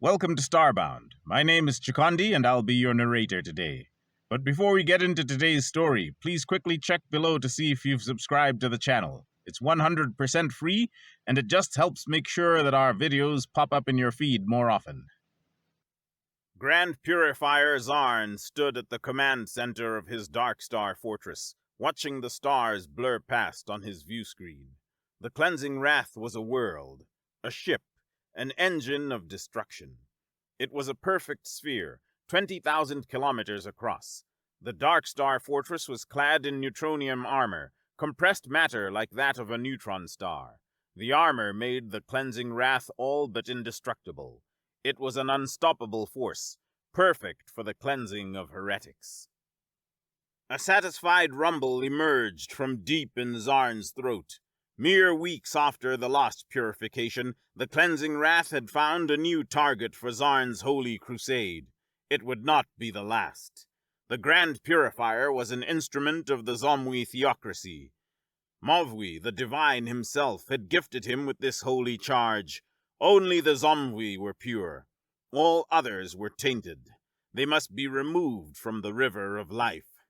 Welcome to Starbound. My name is Chikondi and I'll be your narrator today. But before we get into today's story, please quickly check below to see if you've subscribed to the channel. It's 100% free, and it just helps make sure that our videos pop up in your feed more often. Grand Purifier Zarn stood at the command center of his Dark Star fortress, watching the stars blur past on his view screen. The cleansing wrath was a world, a ship, an engine of destruction. It was a perfect sphere, 20,000 kilometers across. The Dark Star fortress was clad in neutronium armor, compressed matter like that of a neutron star. The armor made the cleansing wrath all but indestructible. It was an unstoppable force, perfect for the cleansing of heretics. A satisfied rumble emerged from deep in Zarn's throat. Mere weeks after the lost purification, the cleansing wrath had found a new target for Zarn's holy crusade. It would not be the last. The Grand Purifier was an instrument of the Zomwi theocracy. Mavwi, the divine himself, had gifted him with this holy charge. Only the Zomwi were pure. All others were tainted. They must be removed from the river of life.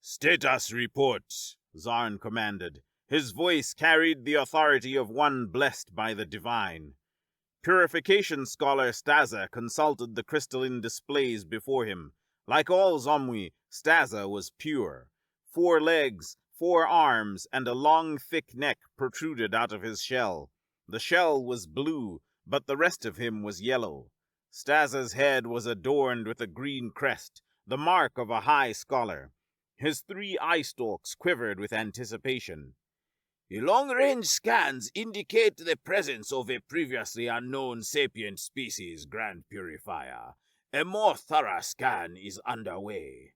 "Status report," Zarn commanded. His voice carried the authority of one blessed by the divine. Purification scholar Staza consulted the crystalline displays before him. Like all Zomwi, Staza was pure. 4 legs, 4 arms, and a long, thick neck protruded out of his shell. The shell was blue, but the rest of him was yellow. Staza's head was adorned with a green crest, the mark of a high scholar. His 3 eye stalks quivered with anticipation. "The long-range scans indicate the presence of a previously unknown sapient species, Grand Purifier. A more thorough scan is underway."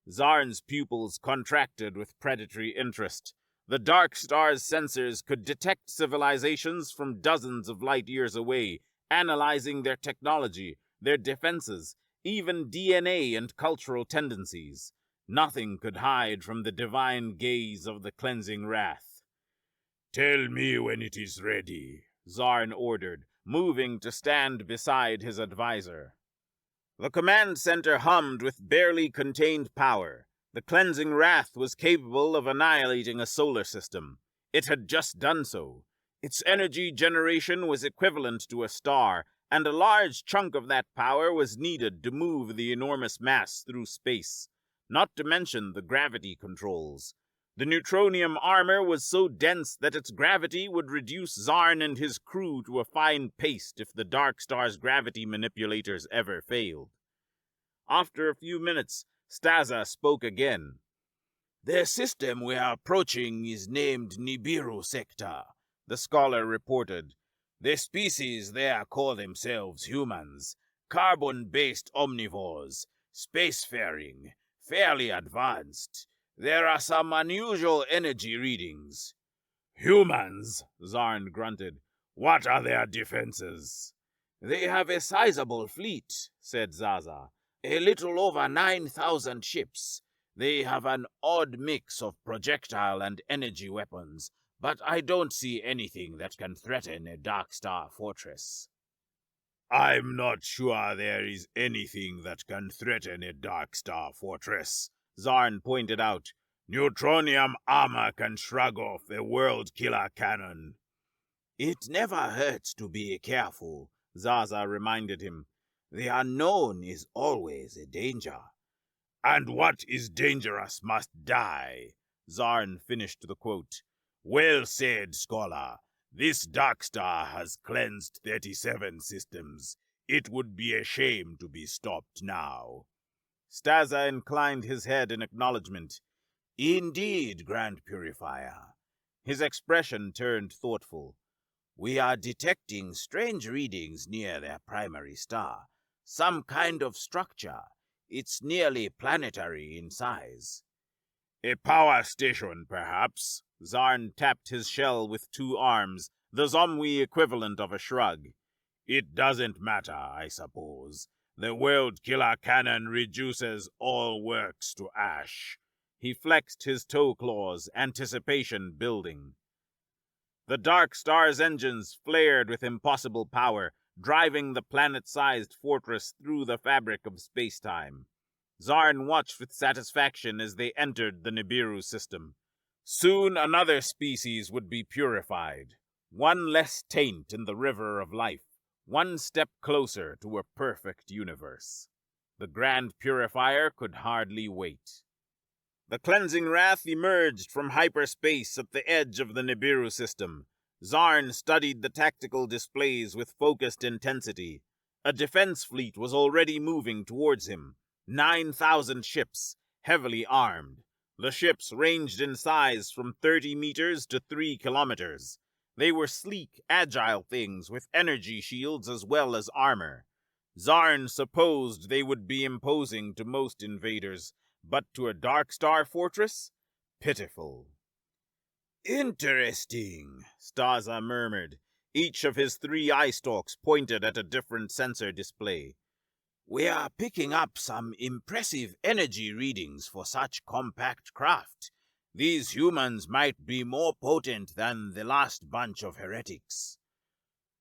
Zarn's pupils contracted with predatory interest. The Dark Star's sensors could detect civilizations from dozens of light years away, analyzing their technology, their defenses, even DNA and cultural tendencies. Nothing could hide from the divine gaze of the cleansing wrath. "Tell me when it is ready," Zarn ordered, moving to stand beside his advisor. The command center hummed with barely contained power. The cleansing wrath was capable of annihilating a solar system. It had just done so. Its energy generation was equivalent to a star, and a large chunk of that power was needed to move the enormous mass through space, not to mention the gravity controls. The neutronium armor was so dense that its gravity would reduce Zarn and his crew to a fine paste if the Dark Star's gravity manipulators ever failed. After a few minutes, Staza spoke again. "The system we are approaching is named Nibiru Sector," the scholar reported. "The species there call themselves humans, carbon-based omnivores, spacefaring, fairly advanced. There are some unusual energy readings." "Humans," Zarn grunted. "What are their defenses?" "They have a sizable fleet," said Zaza. "A little over 9,000 ships. They have an odd mix of projectile and energy weapons, but I don't see anything that can threaten a Dark Star fortress." "I'm not sure there is anything that can threaten a Dark Star fortress," Zarn pointed out. "Neutronium armor can shrug off a world-killer cannon." "It never hurts to be careful," Zaza reminded him. "The unknown is always a danger." "And what is dangerous must die," Zarn finished the quote. "Well said, scholar. This Dark Star has cleansed 37 systems. It would be a shame to be stopped now." Staza inclined his head in acknowledgement. "Indeed, Grand Purifier." His expression turned thoughtful. "We are detecting strange readings near their primary star. Some kind of structure. It's nearly planetary in size." "A power station, perhaps?" Zarn tapped his shell with 2 arms, the Zomwi equivalent of a shrug. "It doesn't matter, I suppose. The world-killer cannon reduces all works to ash." He flexed his toe claws, anticipation building. The Dark Star's engines flared with impossible power, driving the planet-sized fortress through the fabric of space-time. Zarn watched with satisfaction as they entered the Nibiru system. Soon another species would be purified. One less taint in the river of life. One step closer to a perfect universe. The Grand Purifier could hardly wait. The cleansing wrath emerged from hyperspace at the edge of the Nibiru system. Zarn studied the tactical displays with focused intensity. A defense fleet was already moving towards him. 9,000 ships, heavily armed. The ships ranged in size from 30 meters to 3 kilometers. They were sleek, agile things with energy shields as well as armor. Zarn supposed they would be imposing to most invaders, but to a Dark Star fortress? Pitiful. "Interesting," Staza murmured. Each of his 3 eye stalks pointed at a different sensor display. "We are picking up some impressive energy readings for such compact craft. These humans might be more potent than the last bunch of heretics."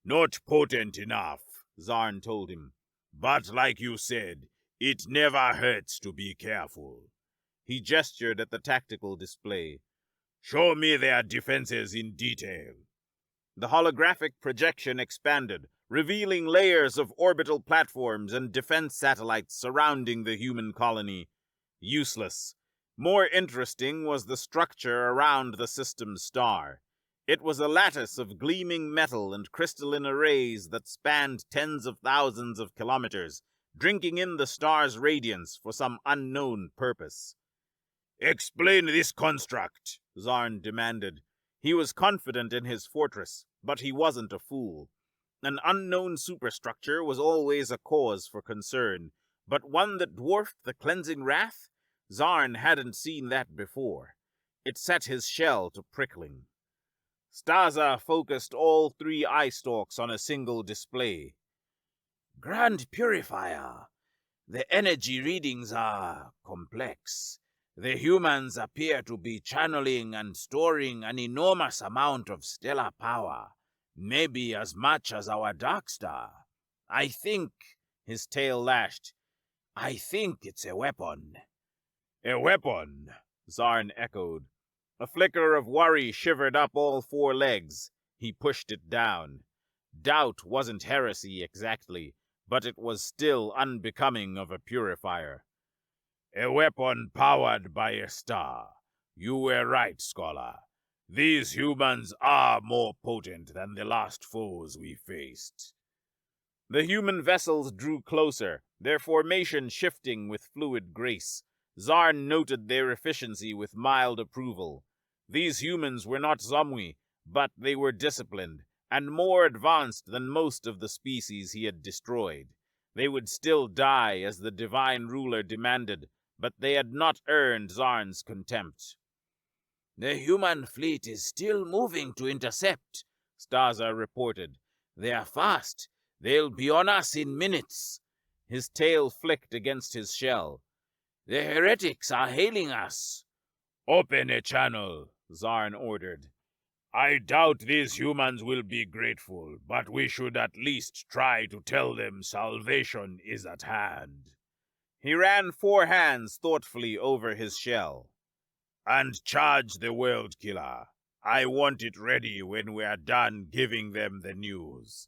"Not potent enough," Zarn told him. "But like you said, it never hurts to be careful." He gestured at the tactical display. "Show me their defenses in detail." The holographic projection expanded, revealing layers of orbital platforms and defense satellites surrounding the human colony. Useless. More interesting was the structure around the system's star. It was a lattice of gleaming metal and crystalline arrays that spanned tens of thousands of kilometers, drinking in the star's radiance for some unknown purpose. "Explain this construct," Zarn demanded. He was confident in his fortress, but he wasn't a fool. An unknown superstructure was always a cause for concern, but one that dwarfed the cleansing wrath? Zarn hadn't seen that before. It set his shell to prickling. Staza focused all 3 eye stalks on a single display. "Grand Purifier. The energy readings are complex. The humans appear to be channeling and storing an enormous amount of stellar power, maybe as much as our Dark Star. I think," his tail lashed, "I think it's a weapon." "A weapon?" Zarn echoed. A flicker of worry shivered up all 4 legs. He pushed it down. Doubt wasn't heresy exactly, but it was still unbecoming of a purifier. "A weapon powered by a star. You were right, scholar. These humans are more potent than the last foes we faced." The human vessels drew closer, their formation shifting with fluid grace. Zarn noted their efficiency with mild approval. These humans were not Zomwi, but they were disciplined, and more advanced than most of the species he had destroyed. They would still die as the divine ruler demanded, but they had not earned Zarn's contempt. "The human fleet is still moving to intercept," Staza reported. "They are fast. They'll be on us in minutes." His tail flicked against his shell. "The heretics are hailing us." "Open a channel," Zarn ordered. "I doubt these humans will be grateful, but we should at least try to tell them salvation is at hand." He ran 4 hands thoughtfully over his shell. "And charge the World Killer. I want it ready when we are done giving them the news."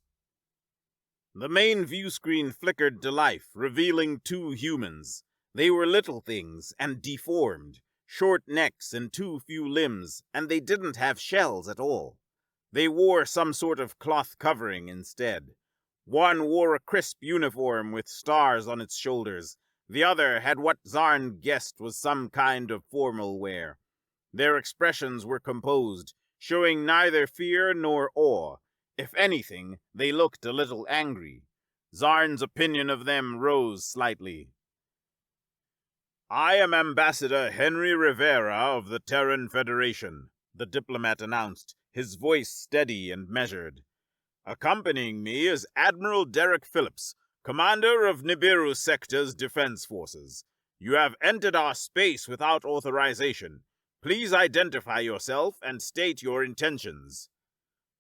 The main view screen flickered to life, revealing 2 humans. They were little things and deformed, short necks and too few limbs, and they didn't have shells at all. They wore some sort of cloth covering instead. One wore a crisp uniform with stars on its shoulders. The other had what Zarn guessed was some kind of formal wear. Their expressions were composed, showing neither fear nor awe. If anything, they looked a little angry. Zarn's opinion of them rose slightly. "I am Ambassador Henry Rivera of the Terran Federation," the diplomat announced, his voice steady and measured. "Accompanying me is Admiral Derek Phillips, Commander of Nibiru Sector's Defense Forces. You have entered our space without authorization. Please identify yourself and state your intentions."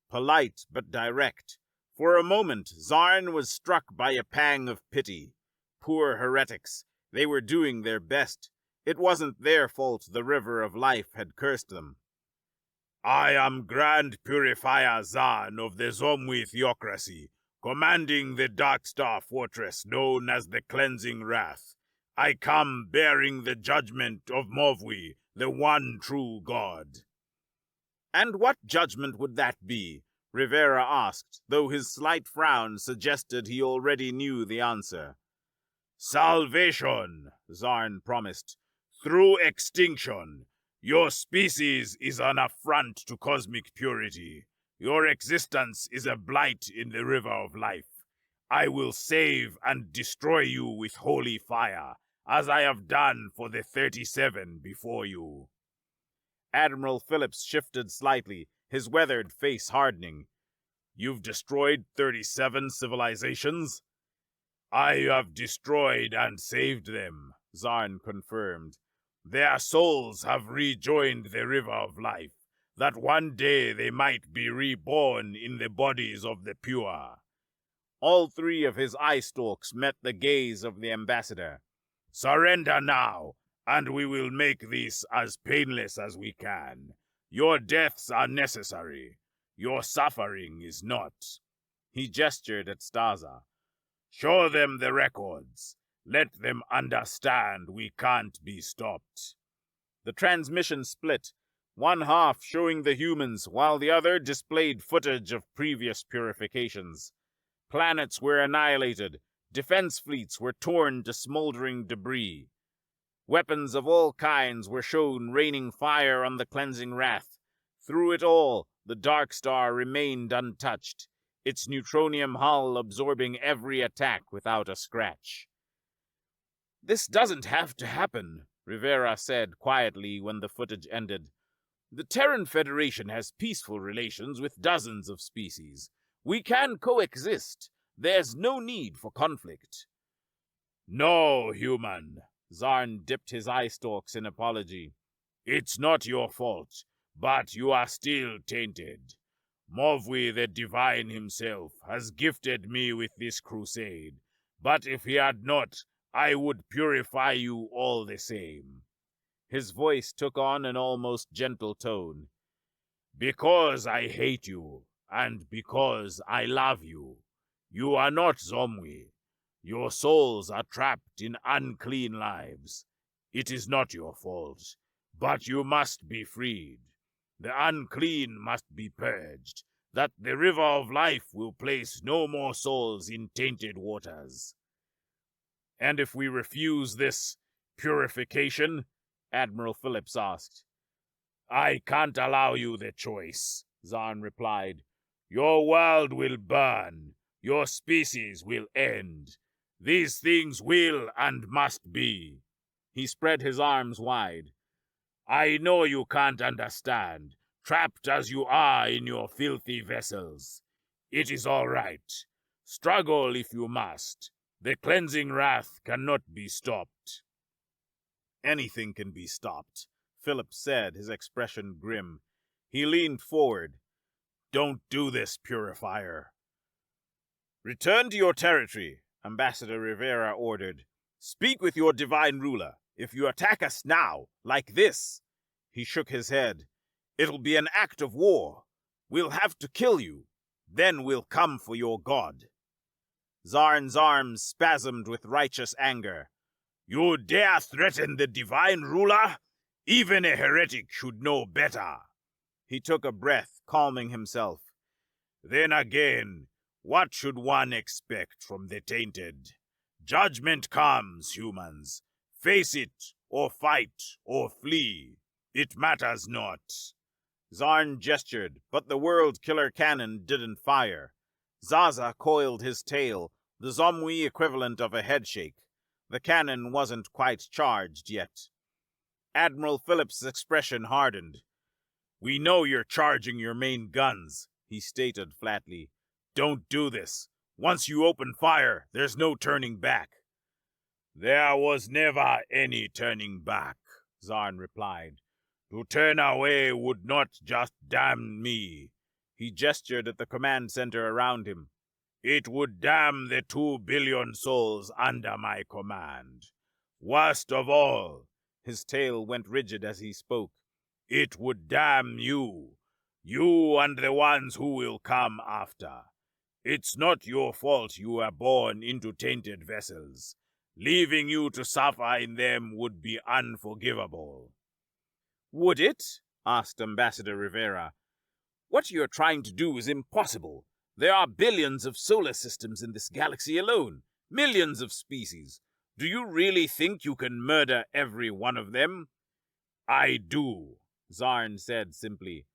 Polite but direct, For a moment, Zarn was struck by a pang of pity. Poor heretics, they were doing their best. It wasn't their fault the river of life had cursed them. I am Grand Purifier Zarn of the Zomwi Theocracy, commanding the Darkstar Fortress known as the Cleansing Wrath. I come bearing the judgment of Movwi, the one true God. And what judgment would that be? Rivera asked, though his slight frown suggested he already knew the answer. Salvation, Zarn promised, through extinction. Your species is an affront to cosmic purity. Your existence is a blight in the river of life. I will save and destroy you with holy fire, as I have done for the 37 before you. Admiral Phillips shifted slightly, his weathered face hardening. You've destroyed 37 civilizations? I have destroyed and saved them, Zarn confirmed. Their souls have rejoined the river of life, that one day they might be reborn in the bodies of the pure. All three of his eye stalks met the gaze of the ambassador. Surrender now, and we will make this as painless as we can. Your deaths are necessary. Your suffering is not. He gestured at Staza. Show them the records. Let them understand we can't be stopped. The transmission split, one half showing the humans while the other displayed footage of previous purifications. Planets were annihilated. Defense fleets were torn to smoldering debris. Weapons of all kinds were shown raining fire on the cleansing wrath. Through it all, the Dark Star remained untouched, its neutronium hull absorbing every attack without a scratch. This doesn't have to happen, Rivera said quietly when the footage ended. The Terran Federation has peaceful relations with dozens of species. We can coexist. There's no need for conflict. No, human. Zarn dipped his eye stalks in apology. It's not your fault, but you are still tainted. Movwi the Divine himself has gifted me with this crusade, but if he had not, I would purify you all the same. His voice took on an almost gentle tone. Because I hate you, and because I love you. You are not Zomwi. Your souls are trapped in unclean lives. It is not your fault, but you must be freed. The unclean must be purged, that the river of life will place no more souls in tainted waters. And if we refuse this purification? Admiral Phillips asked. I can't allow you the choice, Zarn replied. Your world will burn. Your species will end. These things will and must be. He spread his arms wide. I know you can't understand, trapped as you are in your filthy vessels. It is all right. Struggle if you must. The cleansing wrath cannot be stopped. Anything can be stopped, Philip said, his expression grim. He leaned forward. Don't do this, Purifier. Return to your territory, Ambassador Rivera ordered. Speak with your divine ruler. If you attack us now, like this, he shook his head, it'll be an act of war. We'll have to kill you. Then we'll come for your god. Zarn's arms spasmed with righteous anger. You dare threaten the divine ruler? Even a heretic should know better. He took a breath, calming himself. Then again, what should one expect from the tainted? Judgment comes, humans. Face it, or fight, or flee. It matters not. Zarn gestured, but the world killer cannon didn't fire. Zaza coiled his tail, the Zomwi equivalent of a headshake. The cannon wasn't quite charged yet. Admiral Phillips' expression hardened. We know you're charging your main guns, he stated flatly. Don't do this. Once you open fire, there's no turning back. There was never any turning back, Zarn replied. To turn away would not just damn me. He gestured at the command center around him. It would damn the 2 billion souls under my command. Worst of all, his tail went rigid as he spoke, it would damn you. You and the ones who will come after. It's not your fault you were born into tainted vessels. Leaving you to suffer in them would be unforgivable. Would it? Asked Ambassador Rivera. What you're trying to do is impossible. There are billions of solar systems in this galaxy alone. Millions of species. Do you really think you can murder every one of them? I do, Zarn said simply.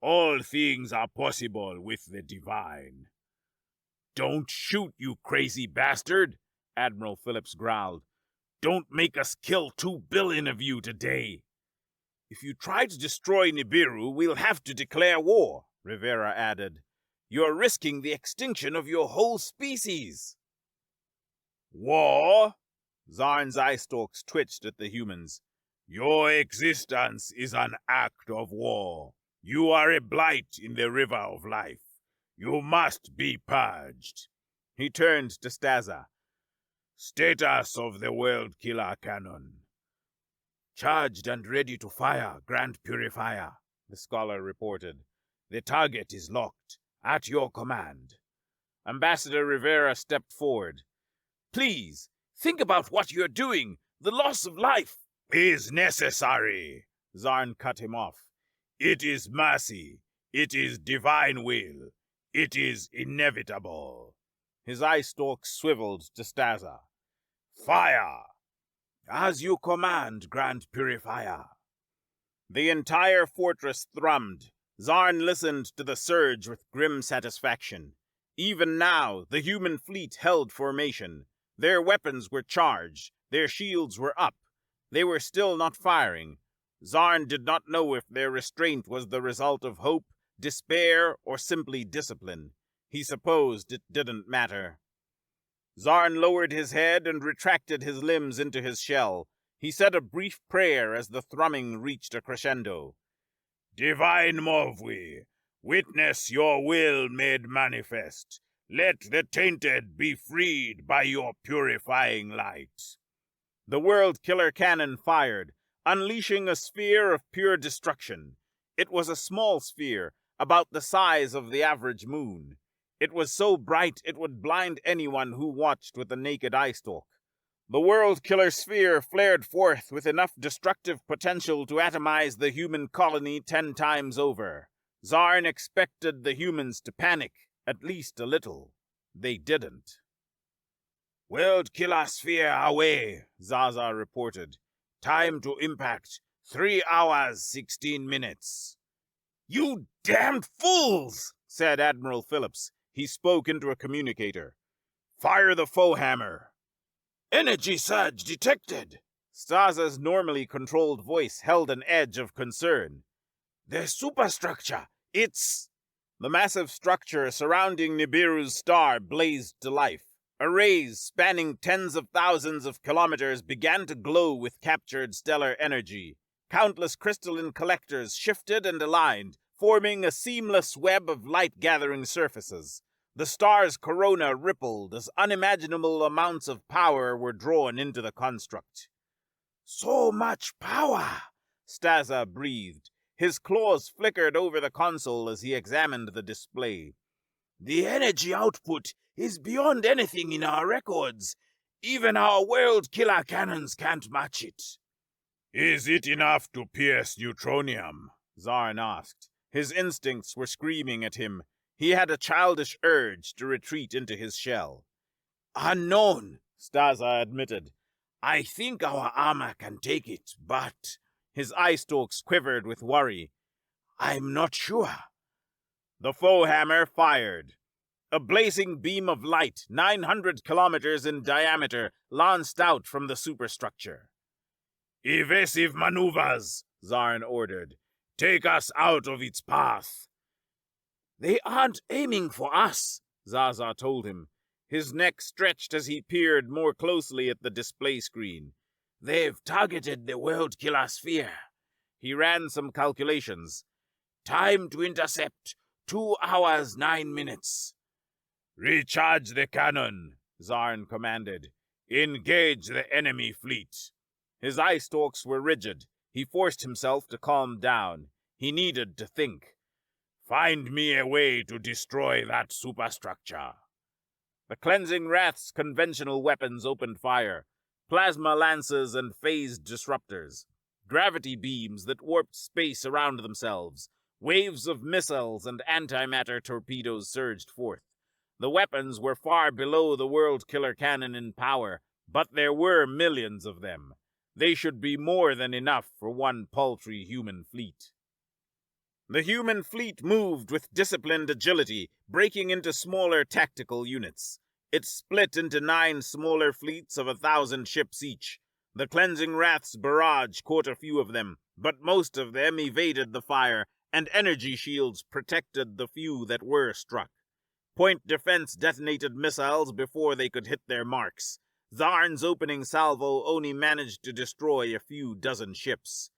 All things are possible with the divine. Don't shoot, you crazy bastard, Admiral Phillips growled. Don't make us kill 2 billion of you today. If you try to destroy Nibiru, we'll have to declare war, Rivera added. You're risking the extinction of your whole species. War? Zarn's eye stalks twitched at the humans. Your existence is an act of war. You are a blight in the river of life. You must be purged. He turned to Staza. Status of the World Killer Cannon. Charged and ready to fire, Grand Purifier, the scholar reported. The target is locked. At your command. Ambassador Rivera stepped forward. Please, think about what you're doing. The loss of life is necessary, Zarn cut him off. It is mercy. It is divine will. It is inevitable. His eye stalks swiveled to Staza. Fire! As you command, Grand Purifier. The entire fortress thrummed. Zarn listened to the surge with grim satisfaction. Even now, the human fleet held formation. Their weapons were charged. Their shields were up. They were still not firing. Zarn did not know if their restraint was the result of hope, despair, or simply discipline. He supposed it didn't matter. Zarn lowered his head and retracted his limbs into his shell. He said a brief prayer as the thrumming reached a crescendo. Divine Movwi, witness your will made manifest. Let the tainted be freed by your purifying light. The World Killer Cannon fired, unleashing a sphere of pure destruction. It was a small sphere, about the size of the average moon. It was so bright it would blind anyone who watched with a naked eye stalk. The World Killer Sphere flared forth with enough destructive potential to atomize the human colony 10 times over. Zarn expected the humans to panic, at least a little. They didn't. World Killer Sphere away, Zaza reported. Time to impact, 3 hours, 16 minutes. You damned fools, said Admiral Phillips. He spoke into a communicator. Fire the foe hammer. Energy surge detected. Staza's normally controlled voice held an edge of concern. The superstructure, it's... The massive structure surrounding Nibiru's star blazed to life. Arrays spanning tens of thousands of kilometers began to glow with captured stellar energy. Countless crystalline collectors shifted and aligned, forming a seamless web of light-gathering surfaces. The star's corona rippled as unimaginable amounts of power were drawn into the construct. So much power, Staza breathed. His claws flickered over the console as he examined the display. The energy output is beyond anything in our records. Even our world killer cannons can't match it. Is it enough to pierce neutronium? Zarn asked. His instincts were screaming at him. He had a childish urge to retreat into his shell. Unknown, Staza admitted. I think our armor can take it, but... His eye stalks quivered with worry. I'm not sure. The foe hammer fired. A blazing beam of light, 900 kilometers in diameter, lanced out from the superstructure. Evasive maneuvers, Zarn ordered. Take us out of its path. They aren't aiming for us, Zaza told him. His neck stretched as he peered more closely at the display screen. They've targeted the World Killer Sphere. He ran some calculations. Time to intercept, 2 hours, 9 minutes. "Recharge the cannon," Zarn commanded. "Engage the enemy fleet." His eye stalks were rigid. He forced himself to calm down. He needed to think. "Find me a way to destroy that superstructure." The Cleansing Wrath's conventional weapons opened fire. Plasma lances and phased disruptors. Gravity beams that warped space around themselves. Waves of missiles and antimatter torpedoes surged forth. The weapons were far below the World Killer Cannon in power, but there were millions of them. They should be more than enough for one paltry human fleet. The human fleet moved with disciplined agility, breaking into smaller tactical units. It split into 9 smaller fleets of 1,000 ships each. The Cleansing Wrath's barrage caught a few of them, but most of them evaded the fire, and energy shields protected the few that were struck. Point defense detonated missiles before they could hit their marks. Zarn's opening salvo only managed to destroy a few dozen ships.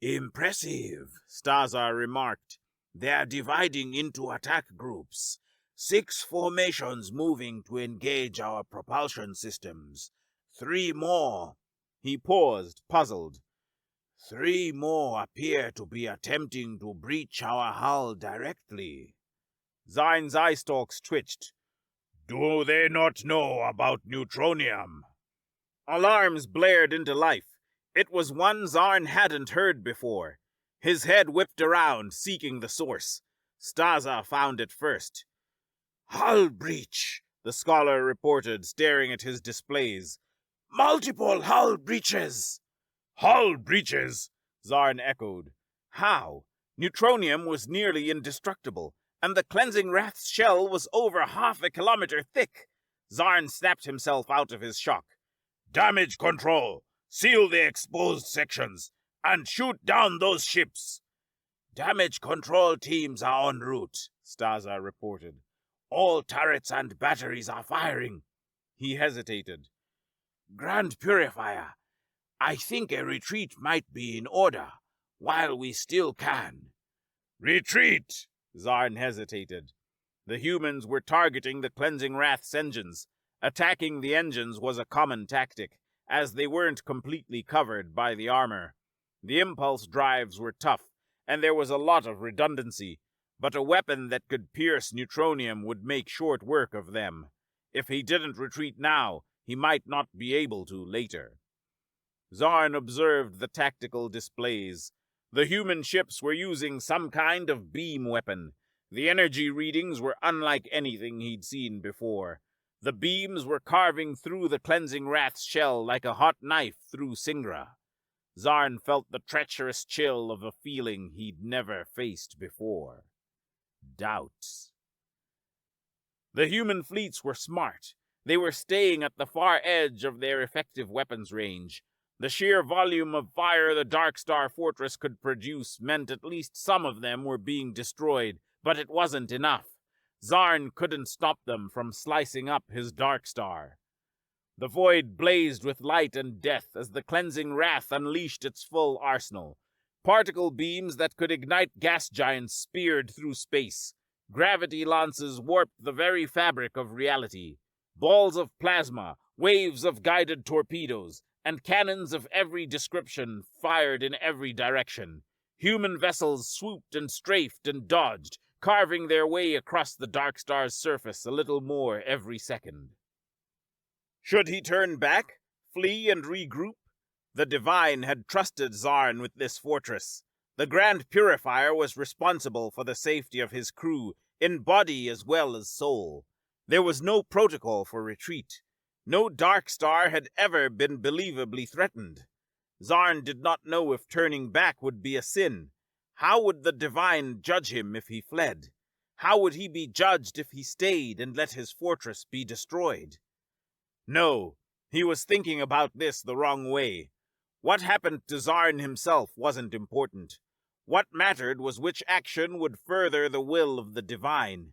"Impressive," Stazar remarked. "They're dividing into attack groups. 6 formations moving to engage our propulsion systems. 3 more." He paused, puzzled. 3 more appear to be attempting to breach our hull directly." Zarn's eye stalks twitched. "Do they not know about neutronium?" Alarms blared into life. It was one Zarn hadn't heard before. His head whipped around, seeking the source. Staza found it first. "Hull breach," the scholar reported, staring at his displays. "Multiple hull breaches." "Hull breaches?" Zarn echoed. How? Neutronium was nearly indestructible, and the Cleansing Wrath's shell was over half a kilometer thick. Zarn snapped himself out of his shock. "Damage control! Seal the exposed sections, and shoot down those ships." "Damage control teams are en route," Staza reported. "All turrets and batteries are firing." He hesitated. "Grand Purifier, I think a retreat might be in order, while we still can." "Retreat!" Zarn hesitated. The humans were targeting the Cleansing Wrath's engines. Attacking the engines was a common tactic, as they weren't completely covered by the armor. The impulse drives were tough, and there was a lot of redundancy, but a weapon that could pierce neutronium would make short work of them. If he didn't retreat now, he might not be able to later. Zarn observed the tactical displays. The human ships were using some kind of beam weapon. The energy readings were unlike anything he'd seen before. The beams were carving through the Cleansing Wrath's shell like a hot knife through Singra. Zarn felt the treacherous chill of a feeling he'd never faced before. Doubt. The human fleets were smart. They were staying at the far edge of their effective weapons range. The sheer volume of fire the Dark Star Fortress could produce meant at least some of them were being destroyed, but it wasn't enough. Zarn couldn't stop them from slicing up his Dark Star. The void blazed with light and death as the Cleansing Wrath unleashed its full arsenal. Particle beams that could ignite gas giants speared through space. Gravity lances warped the very fabric of reality. Balls of plasma, waves of guided torpedoes, and cannons of every description fired in every direction. Human vessels swooped and strafed and dodged, carving their way across the Dark Star's surface a little more every second. Should he turn back, flee and regroup? The Divine had trusted Zarn with this fortress. The Grand Purifier was responsible for the safety of his crew, in body as well as soul. There was no protocol for retreat. No Dark Star had ever been believably threatened. Zarn did not know if turning back would be a sin. How would the Divine judge him if he fled? How would he be judged if he stayed and let his fortress be destroyed? No, he was thinking about this the wrong way. What happened to Zarn himself wasn't important. What mattered was which action would further the will of the Divine.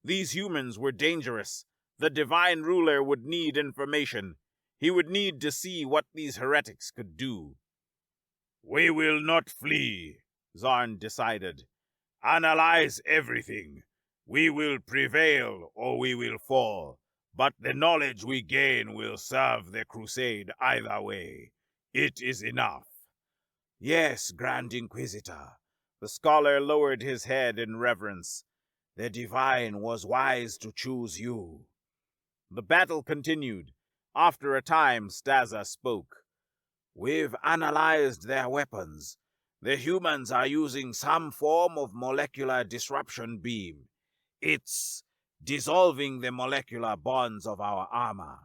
These humans were dangerous. The Divine Ruler would need information. He would need to see what these heretics could do. "We will not flee," Zarn decided. "Analyze everything. We will prevail or we will fall, but the knowledge we gain will serve the crusade either way. It is enough. Yes, Grand Inquisitor. The scholar lowered his head in reverence. The divine was wise to choose you. The battle continued. After a time, Staza spoke. We've analyzed their weapons. The humans are using some form of molecular disruption beam. It's dissolving the molecular bonds of our armor.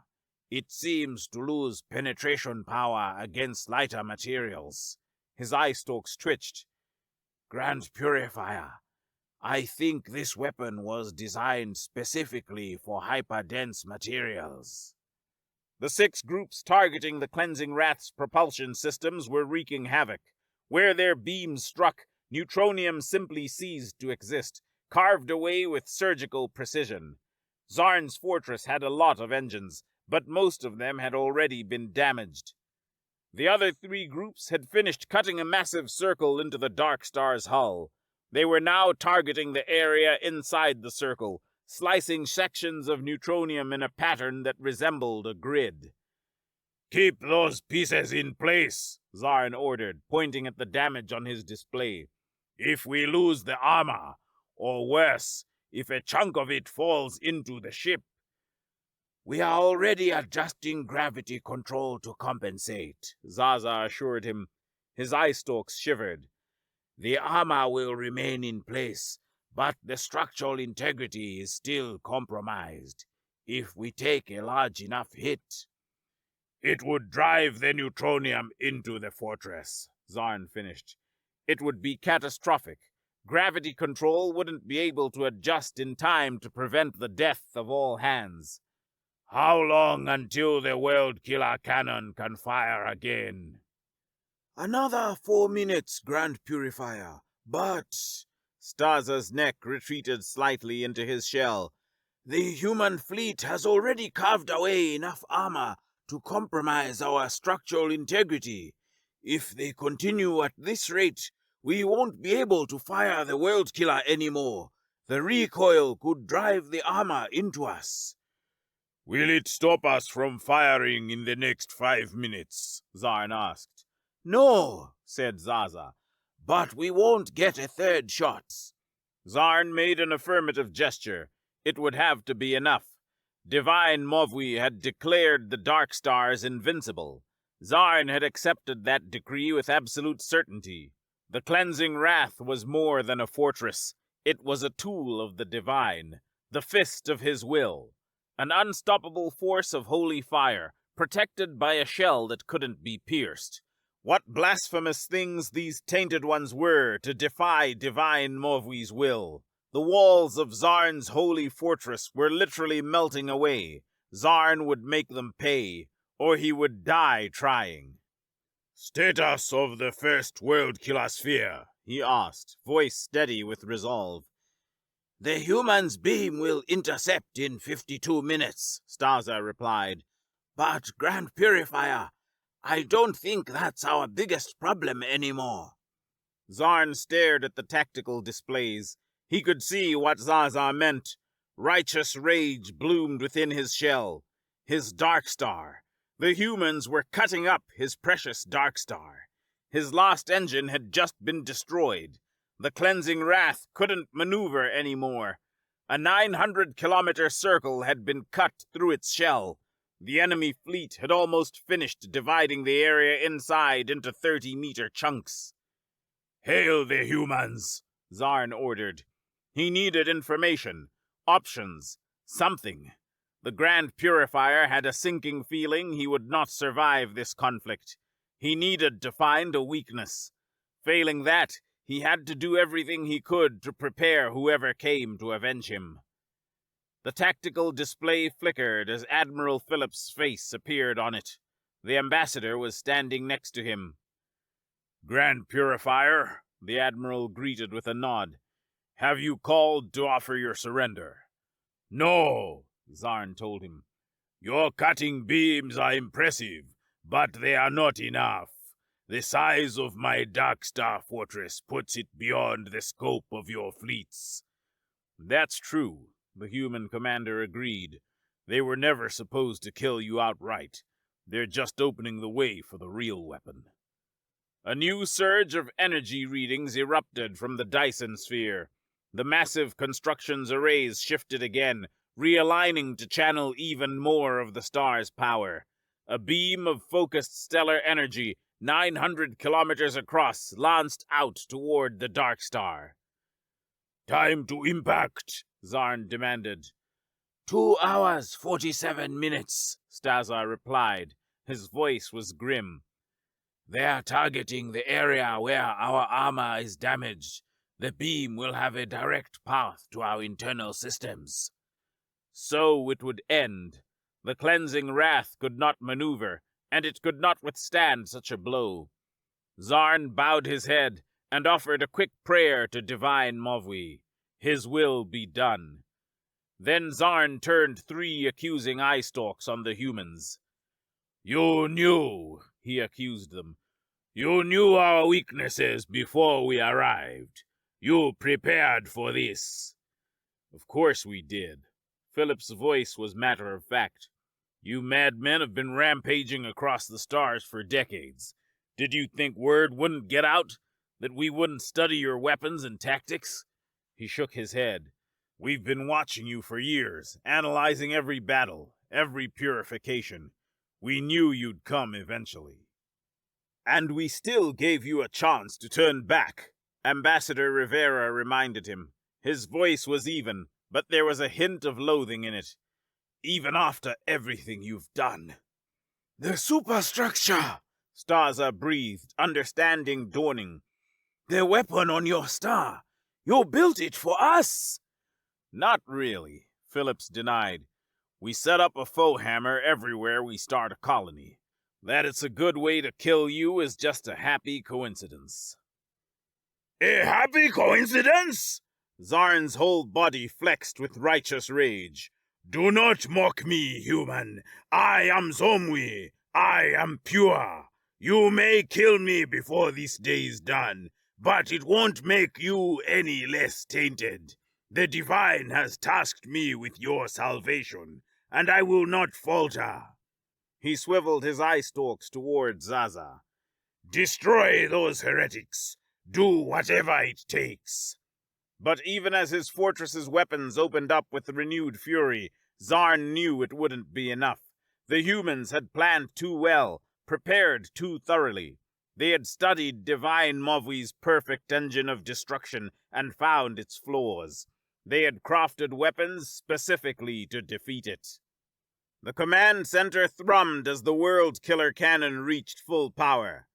It seems to lose penetration power against lighter materials. His eye stalks twitched. Grand Purifier, I think this weapon was designed specifically for hyperdense materials. The 6 groups targeting the Cleansing Wrath's propulsion systems were wreaking havoc. Where their beams struck, neutronium simply ceased to exist, carved away with surgical precision. Zarn's fortress had a lot of engines, but most of them had already been damaged. The other 3 groups had finished cutting a massive circle into the Dark Star's hull. They were now targeting the area inside the circle, slicing sections of neutronium in a pattern that resembled a grid. Keep those pieces in place, Zarn ordered, pointing at the damage on his display. If we lose the armor, or worse, if a chunk of it falls into the ship, we are already adjusting gravity control to compensate, Zaza assured him. His eye stalks shivered. The armor will remain in place, but the structural integrity is still compromised. If we take a large enough hit, it would drive the neutronium into the fortress, Zarn finished. It would be catastrophic. Gravity control wouldn't be able to adjust in time to prevent the death of all hands. How long until the World Killer Cannon can fire again? Another 4 minutes, Grand Purifier, but... Staza's neck retreated slightly into his shell. The human fleet has already carved away enough armor to compromise our structural integrity. If they continue at this rate, we won't be able to fire the World Killer anymore. The recoil could drive the armor into us. Will it stop us from firing in the next 5 minutes? Zarn asked. No, said Zaza, but we won't get a third shot. Zarn made an affirmative gesture. It would have to be enough. Divine Movwi had declared the Dark Stars invincible. Zarn had accepted that decree with absolute certainty. The Cleansing Wrath was more than a fortress. It was a tool of the divine, the fist of his will. An unstoppable force of holy fire, protected by a shell that couldn't be pierced. What blasphemous things these tainted ones were to defy divine Movwi's will. The walls of Zarn's holy fortress were literally melting away. Zarn would make them pay, or he would die trying. Status of the first World Killer Sphere, he asked, voice steady with resolve. The human's beam will intercept in 52 minutes, Staza replied. But, Grand Purifier, I don't think that's our biggest problem anymore. Zarn stared at the tactical displays. He could see what Zaza meant. Righteous rage bloomed within his shell. His Dark Star. The humans were cutting up his precious Dark Star. His last engine had just been destroyed. The Cleansing Wrath couldn't maneuver anymore. A 900-kilometer circle had been cut through its shell. The enemy fleet had almost finished dividing the area inside into 30-meter chunks. Hail the humans, Zarn ordered. He needed information, options, something. The Grand Purifier had a sinking feeling he would not survive this conflict. He needed to find a weakness. Failing that, he had to do everything he could to prepare whoever came to avenge him. The tactical display flickered as Admiral Phillips' face appeared on it. The ambassador was standing next to him. Grand Purifier, the Admiral greeted with a nod. Have you called to offer your surrender? No, Zarn told him. Your cutting beams are impressive, but they are not enough. The size of my Dark Star fortress puts it beyond the scope of your fleets. That's true, the human commander agreed. They were never supposed to kill you outright. They're just opening the way for the real weapon. A new surge of energy readings erupted from the Dyson sphere. The massive construction's arrays shifted again, realigning to channel even more of the star's power. A beam of focused stellar energy, 900 kilometers across, lanced out toward the dark star. "Time to impact," Zarn demanded. 2 hours, 47 minutes, Stazar replied. His voice was grim. "They're targeting the area where our armor is damaged. The beam will have a direct path to our internal systems." So it would end. The cleansing wrath could not maneuver, and it could not withstand such a blow. Zarn bowed his head and offered a quick prayer to divine Movwi. His will be done. Then Zarn turned 3 accusing eye stalks on the humans. "You knew," he accused them. "You knew our weaknesses before we arrived. You prepared for this." "Of course we did." Philip's voice was matter of fact. "You madmen have been rampaging across the stars for decades. Did you think word wouldn't get out? That we wouldn't study your weapons and tactics?" He shook his head. "We've been watching you for years, analyzing every battle, every purification. We knew you'd come eventually. And we still gave you a chance to turn back," Ambassador Rivera reminded him. His voice was even, but there was a hint of loathing in it. "Even after everything you've done." "The superstructure," Staza breathed, understanding dawning. "The weapon on your star. You built it for us." "Not really," Phillips denied. "We set up a foe hammer everywhere we start a colony. That it's a good way to kill you is just a happy coincidence." "A happy coincidence?" Zarn's whole body flexed with righteous rage. "Do not mock me, human. I am Zomwi. I am pure. You may kill me before this day's done, but it won't make you any less tainted. The Divine has tasked me with your salvation, and I will not falter." He swiveled his eye stalks toward Zaza. "Destroy those heretics. Do whatever it takes." But even as his fortress's weapons opened up with renewed fury, Zarn knew it wouldn't be enough. The humans had planned too well, prepared too thoroughly. They had studied Divine Movwi's perfect engine of destruction and found its flaws. They had crafted weapons specifically to defeat it. The command center thrummed as the world killer cannon reached full power.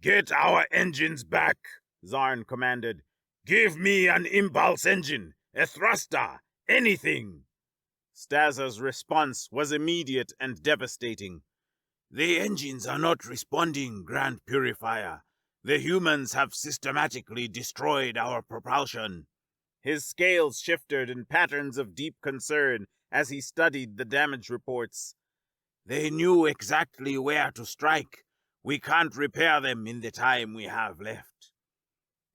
"Get our engines back," Zarn commanded. "Give me an impulse engine, a thruster, anything." Staza's response was immediate and devastating. "The engines are not responding, Grand Purifier. The humans have systematically destroyed our propulsion." His scales shifted in patterns of deep concern as he studied the damage reports. "They knew exactly where to strike. We can't repair them in the time we have left."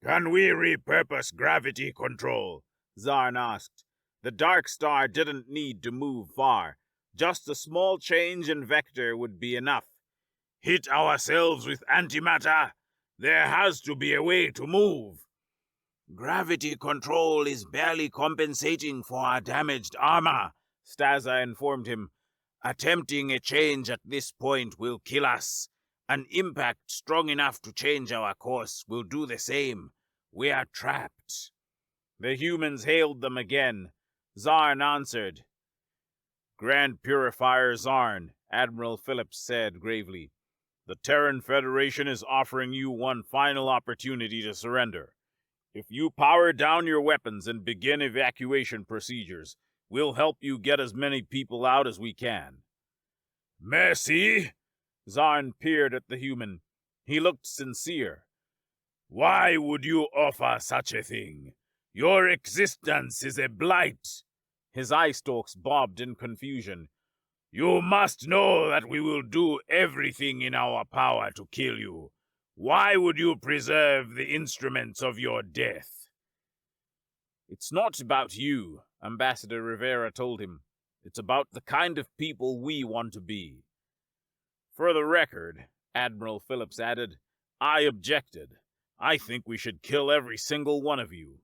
"Can we repurpose gravity control?" Zarn asked. The Dark Star didn't need to move far. Just a small change in vector would be enough. "Hit ourselves with antimatter? There has to be a way to move." "Gravity control is barely compensating for our damaged armor," Staza informed him. "Attempting a change at this point will kill us. An impact strong enough to change our course will do the same. We are trapped." The humans hailed them again. Zarn answered. "Grand Purifier Zarn," Admiral Phillips said gravely. "The Terran Federation is offering you one final opportunity to surrender. If you power down your weapons and begin evacuation procedures, we'll help you get as many people out as we can." "Mercy?" Zarn peered at the human. He looked sincere. "Why would you offer such a thing? Your existence is a blight." His eye stalks bobbed in confusion. "You must know that we will do everything in our power to kill you. Why would you preserve the instruments of your death?" It's not about you, Ambassador Rivera told him. It's about the kind of people we want to be. For the record, Admiral Phillips added, I objected. I think we should kill every single one of you.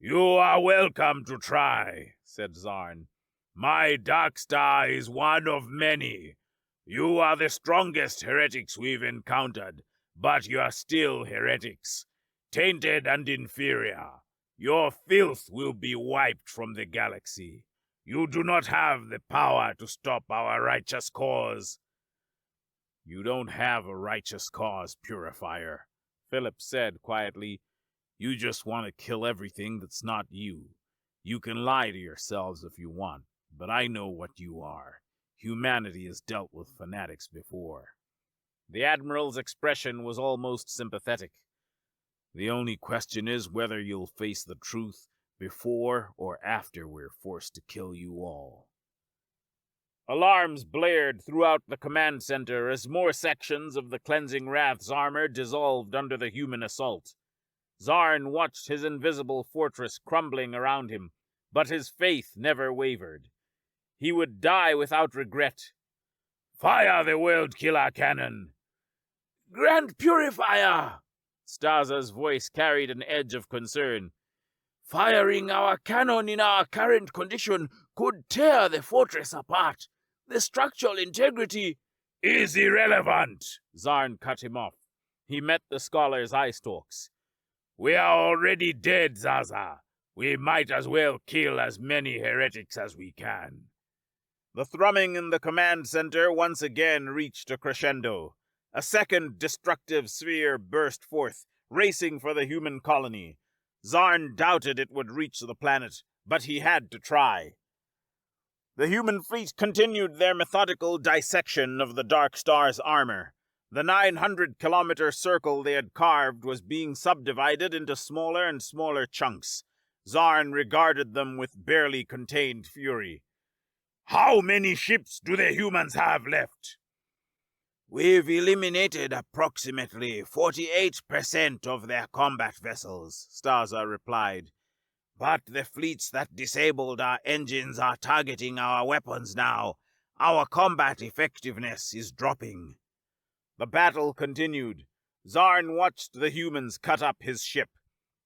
You are welcome to try, said Zarn. My Dark Star is one of many. You are the strongest heretics we've encountered, but you're still heretics, tainted and inferior. Your filth will be wiped from the galaxy. You do not have the power to stop our righteous cause. You don't have a righteous cause, Purifier, Philip said quietly. You just want to kill everything that's not you. You can lie to yourselves if you want, but I know what you are. Humanity has dealt with fanatics before. The Admiral's expression was almost sympathetic. The only question is whether you'll face the truth before or after we're forced to kill you all. Alarms blared throughout the command center as more sections of the Cleansing Wrath's armor dissolved under the human assault. Zarn watched his invisible fortress crumbling around him, but his faith never wavered. He would die without regret. Fire the World Killer Cannon! Grand Purifier! Staza's voice carried an edge of concern. Firing our cannon in our current condition could tear the fortress apart. The structural integrity is irrelevant, Zarn cut him off. He met the scholar's eye stalks. We are already dead, Zaza. We might as well kill as many heretics as we can. The thrumming in the command center once again reached a crescendo. A second destructive sphere burst forth, racing for the human colony. Zarn doubted it would reach the planet, but he had to try. The human fleet continued their methodical dissection of the Dark Star's armor. The 900-kilometer circle they had carved was being subdivided into smaller and smaller chunks. Zarn regarded them with barely contained fury. How many ships do the humans have left? We've eliminated approximately 48% of their combat vessels, Staza replied. But the fleets that disabled our engines are targeting our weapons now. Our combat effectiveness is dropping. The battle continued. Zarn watched the humans cut up his ship.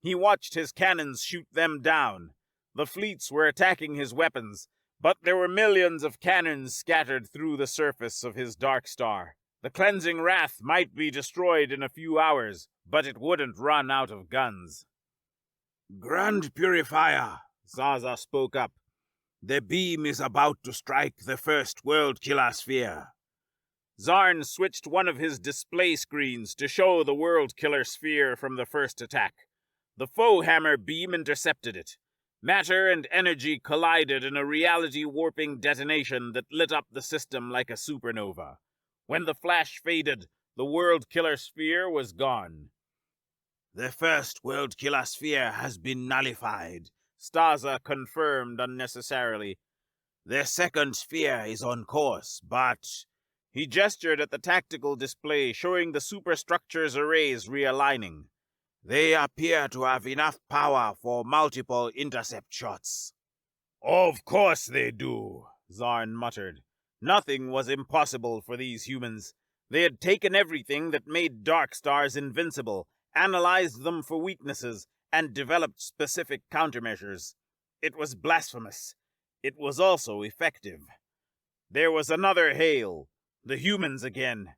He watched his cannons shoot them down. The fleets were attacking his weapons, but there were millions of cannons scattered through the surface of his Dark Star. The Cleansing Wrath might be destroyed in a few hours, but it wouldn't run out of guns. Grand Purifier, Zaza spoke up. The beam is about to strike the first World Killer Sphere. Zarn switched one of his display screens to show the World Killer Sphere from the first attack. The foe hammer beam intercepted it. Matter and energy collided in a reality-warping detonation that lit up the system like a supernova. When the flash faded, the World Killer Sphere was gone. The first World Killer Sphere has been nullified, Staza confirmed unnecessarily. The second sphere is on course, but... He gestured at the tactical display showing the superstructure's arrays realigning. They appear to have enough power for multiple intercept shots. Of course they do, Zarn muttered. Nothing was impossible for these humans. They had taken everything that made Dark Stars invincible, analyzed them for weaknesses, and developed specific countermeasures. It was blasphemous. It was also effective. There was another hail. The humans again.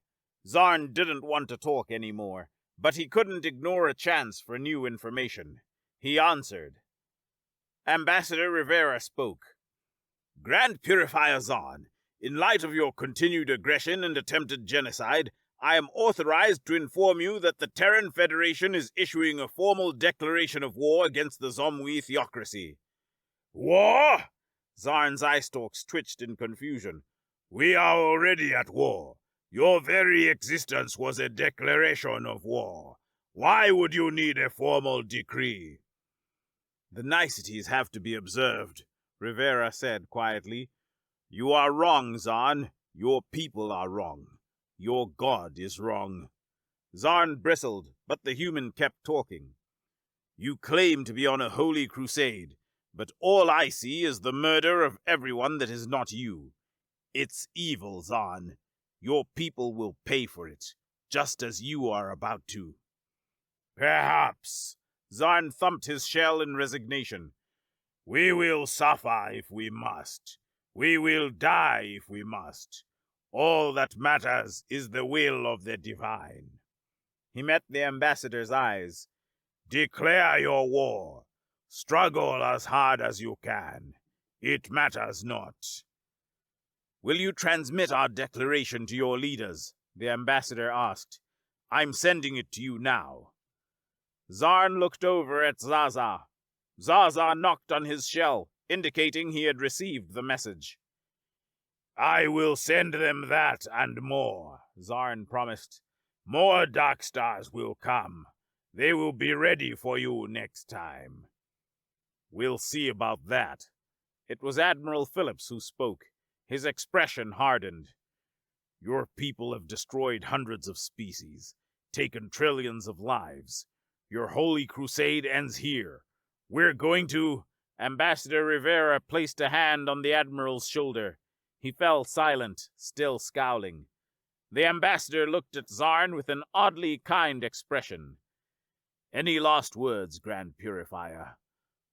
Zarn didn't want to talk anymore, but he couldn't ignore a chance for new information. He answered. Ambassador Rivera spoke. Grand Purifier Zarn, in light of your continued aggression and attempted genocide, I am authorized to inform you that the Terran Federation is issuing a formal declaration of war against the Zomwi theocracy. War? Zarn's eye stalks twitched in confusion. We are already at war. Your very existence was a declaration of war. Why would you need a formal decree? The niceties have to be observed, Rivera said quietly. You are wrong, Zarn. Your people are wrong. Your god is wrong. Zarn bristled, but the human kept talking. You claim to be on a holy crusade, but all I see is the murder of everyone that is not you. It's evil, Zahn. Your people will pay for it, just as you are about to. Perhaps. Zarn thumped his shell in resignation. We will suffer if we must. We will die if we must. All that matters is the will of the divine. He met the ambassador's eyes. Declare your war. Struggle as hard as you can. It matters not. Will you transmit our declaration to your leaders? The ambassador asked. I'm sending it to you now. Zarn looked over at Zaza. Zaza knocked on his shell, indicating he had received the message. I will send them that and more, Zarn promised. More Dark Stars will come. They will be ready for you next time. We'll see about that. It was Admiral Phillips who spoke. His expression hardened. Your people have destroyed hundreds of species, taken trillions of lives. Your holy crusade ends here. We're going to... Ambassador Rivera placed a hand on the Admiral's shoulder. He fell silent, still scowling. The ambassador looked at Zarn with an oddly kind expression. Any last words, Grand Purifier?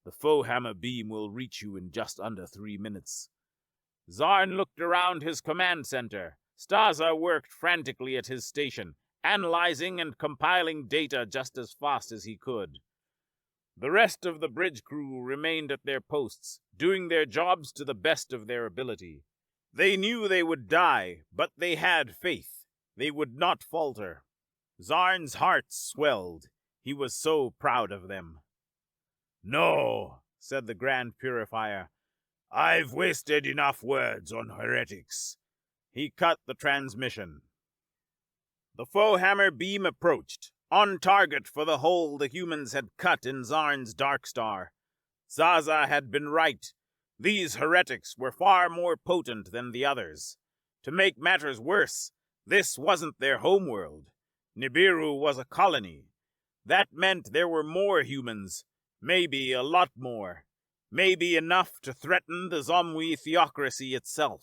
The foe hammer beam will reach you in just under 3 minutes. Zarn looked around his command center. Staza worked frantically at his station, analyzing and compiling data just as fast as he could. The rest of the bridge crew remained at their posts, doing their jobs to the best of their ability. They knew they would die, but they had faith. They would not falter. Zarn's heart swelled. He was so proud of them. No, said the Grand Purifier. I've wasted enough words on heretics. He cut the transmission. The foe hammer beam approached, on target for the hole the humans had cut in Zarn's Dark Star. Zaza had been right. These heretics were far more potent than the others. To make matters worse, this wasn't their homeworld. Nibiru was a colony. That meant there were more humans, maybe a lot more. Maybe enough to threaten the Zomwi theocracy itself.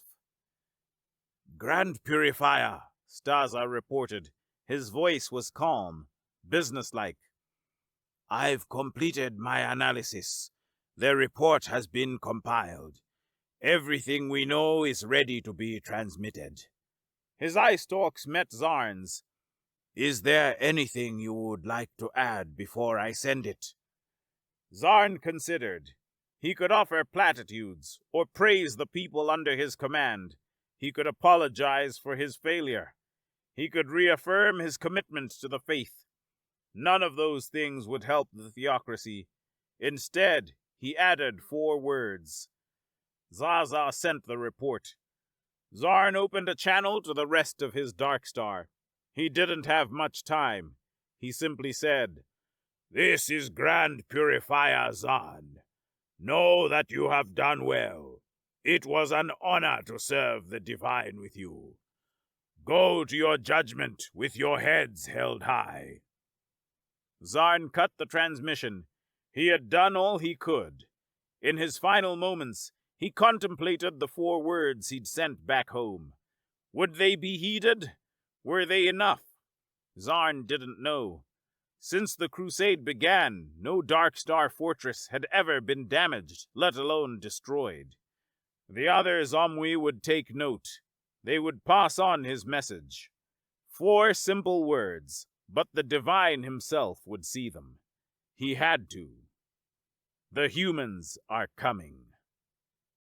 Grand Purifier, Staza reported. His voice was calm, businesslike. I've completed my analysis. The report has been compiled. Everything we know is ready to be transmitted. His eye stalks met Zarn's. Is there anything you would like to add before I send it? Zarn considered. He could offer platitudes, or praise the people under his command. He could apologize for his failure. He could reaffirm his commitment to the faith. None of those things would help the theocracy. Instead, he added 4 words. Zaza sent the report. Zarn opened a channel to the rest of his Dark Star. He didn't have much time. He simply said, This is Grand Purifier Zahn. Know that you have done well. It was an honor to serve the Divine with you. Go to your judgment with your heads held high. Zarn cut the transmission. He had done all he could. In his final moments, he contemplated the 4 words he'd sent back home. Would they be heeded? Were they enough? Zarn didn't know. Since the crusade began, no Dark Star fortress had ever been damaged, let alone destroyed. The other Zomwi would take note. They would pass on his message. 4 simple words, but the Divine himself would see them. He had to. The humans are coming.